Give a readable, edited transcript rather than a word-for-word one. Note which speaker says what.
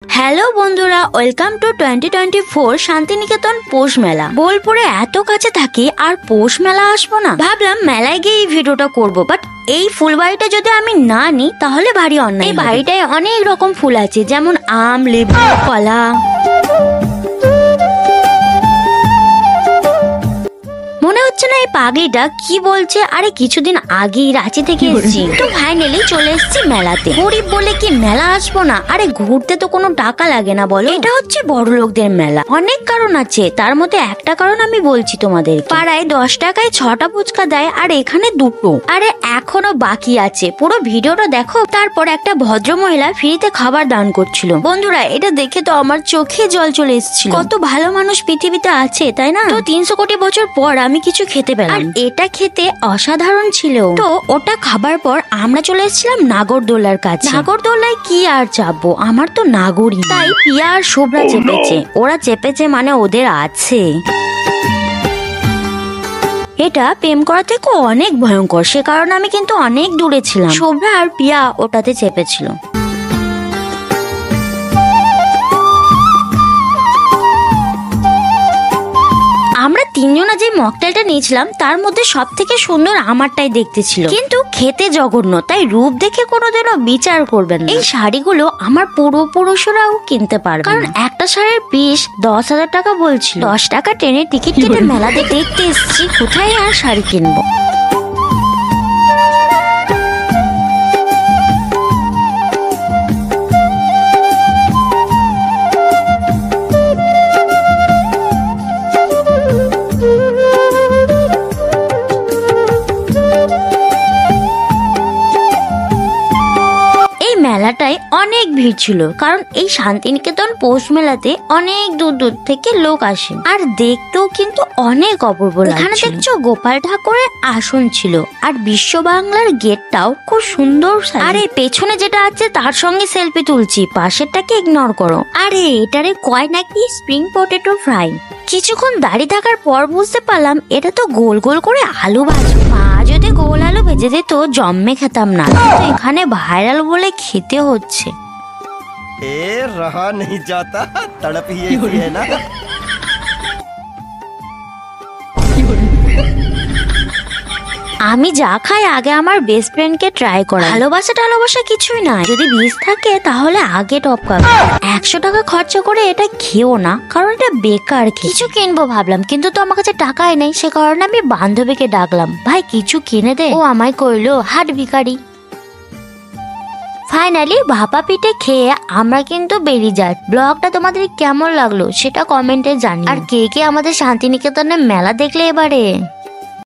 Speaker 1: Hello বন্ধুরা, welcome to 2024 Santiniketan পৌষ মেলা। বোলপুরে এত কাছে থাকি আর পৌষ মেলা আসবো না? ভাবলাম মেলায় গিয়ে এই ভিডিওটা করবো, বাট এই ফুল বাড়িটা যদি আমি না নিই তাহলে ভারী অন্যায়। এই বাড়িটায় অনেক রকম ফুল আছে, যেমন আম, লেবু, কলা। মনে হচ্ছে না এই পাগড়িটা কি বলছে। আরে কিছুদিন আগেই রাঁচি থেকে এসেছি, তো ফাইনালি চলে এসেছি মেলাতে। গরিব বলে কি মেলা আসবো না? আরে ঘুরতে তো কোনো টাকা লাগে না বলো। এটা হচ্ছে বড় লোকদের মেলা। অনেক কারণ আছে, তার মধ্যে একটা কারণ আমি বলছি তোমাদের। পাড়ায় 10 টাকায় 6টা ফুচকা দেয়, আর এখানে 2টো। আরে এখনো বাকি আছে, পুরো ভিডিওটা দেখো। তারপর একটা ভদ্র মহিলা ফ্রিতে খাবার দান করছিল। বন্ধুরা, এটা দেখে তো আমার চোখে জল চলে এসেছিল। কত ভালো মানুষ পৃথিবীতে আছে, তাই না? তো 300 কোটি বছর পর আমি কিছু খেতে পেলাম, এটা খেতে অসাধারণ ছিল। তো ওটা খাবার পর আমরা চলে এসেছিলাম নাগরদোলার কাছে। নাগরদোলায় কি আর চাপবো, আমার তো নাগরই। তাই পিয়া আর শুভ্রা চেপেছে। ওরা চেপেছে মানে ওদের আছে। এটা প্রেম করা থেকে অনেক ভয়ঙ্কর, সে কারণে আমি কিন্তু অনেক দূরে ছিলাম। শুভ্রা আর পিয়া ওটাতে চেপেছিল। আমরা তিনজনা যে মকটেলটা নিয়েছিলাম তার মধ্যে সব থেকে সুন্দর আমারটাই দেখতে ছিল, কিন্তু খেতে জঘন্য। তাই রূপ দেখে কোনোদিনও বিচার করবেন না। এই শাড়িগুলো আমার পূর্বপুরুষরাও কিনতে পারবে, কারণ একটা শাড়ির পিস 10,000 টাকা বলছিল। 10 টাকা ট্রেনের টিকিট কেটে মেলা দেখতে এসেছি, কোথায় আর শাড়ি কিনবো। মেলাটায় অনেক ভিড় ছিল, কারণ এই শান্তিনিকেতন পৌষ মেলাতে অনেক দূর দূর থেকে লোক আসে, আর দেখতেও কিন্তু অনেক অপূর্ব লাগছিল। এখানে দেখছো গোপাল ঠাকুরের আসন ছিল, আর বিশ্ব বাংলার গেটটাও খুব সুন্দর। আরে পেছনে যেটা আছে তার সঙ্গে সেলফি তুলছি, পাশেরটাকে ইগনোর করো। আরে এটারে কয় নাকি স্প্রিং পটেটো ফ্রাই। কিছুক্ষণ দাঁড়িয়ে থাকার পর বুঝতে পারলাম এটা তো গোল গোল করে আলু ভাজা। যদি গোল আলু ভেজে দিত জম্মে খেতাম না, কিন্তু এখানে ভাইরাল বলে খেতে হচ্ছে।
Speaker 2: रहा नहीं जाता, तड़प ही ऐसी है ना।
Speaker 1: আমি যা খাই আগে আমার বেস্ট ফ্রেন্ডকে ট্রাই করা। ভালোবাসা কিছুই না, যদি বিষ থাকে তাহলে আগে টপকাবে। 100 টাকা খরচা করে এটা খেও না, কারণ এটা বেকার। কিছু কিনবো ভাবলাম, কিন্তু তো আমার কাছে টাকাই নেই। সে কারণে আমি বান্ধবীকে ডাকলাম, ভাই কিছু কিনে দে। ও আমায় কইলো হাট ভিখারি। ফাইনালি ভাপা পিঠে খেয়ে আমরা কিন্তু বেরিয়ে যাই। ব্লগটা তোমাদের কেমন লাগলো সেটা কমেন্টে জানিও, আর কে কে আমাদের শান্তিনিকেতনের মেলা দেখলে এবারে।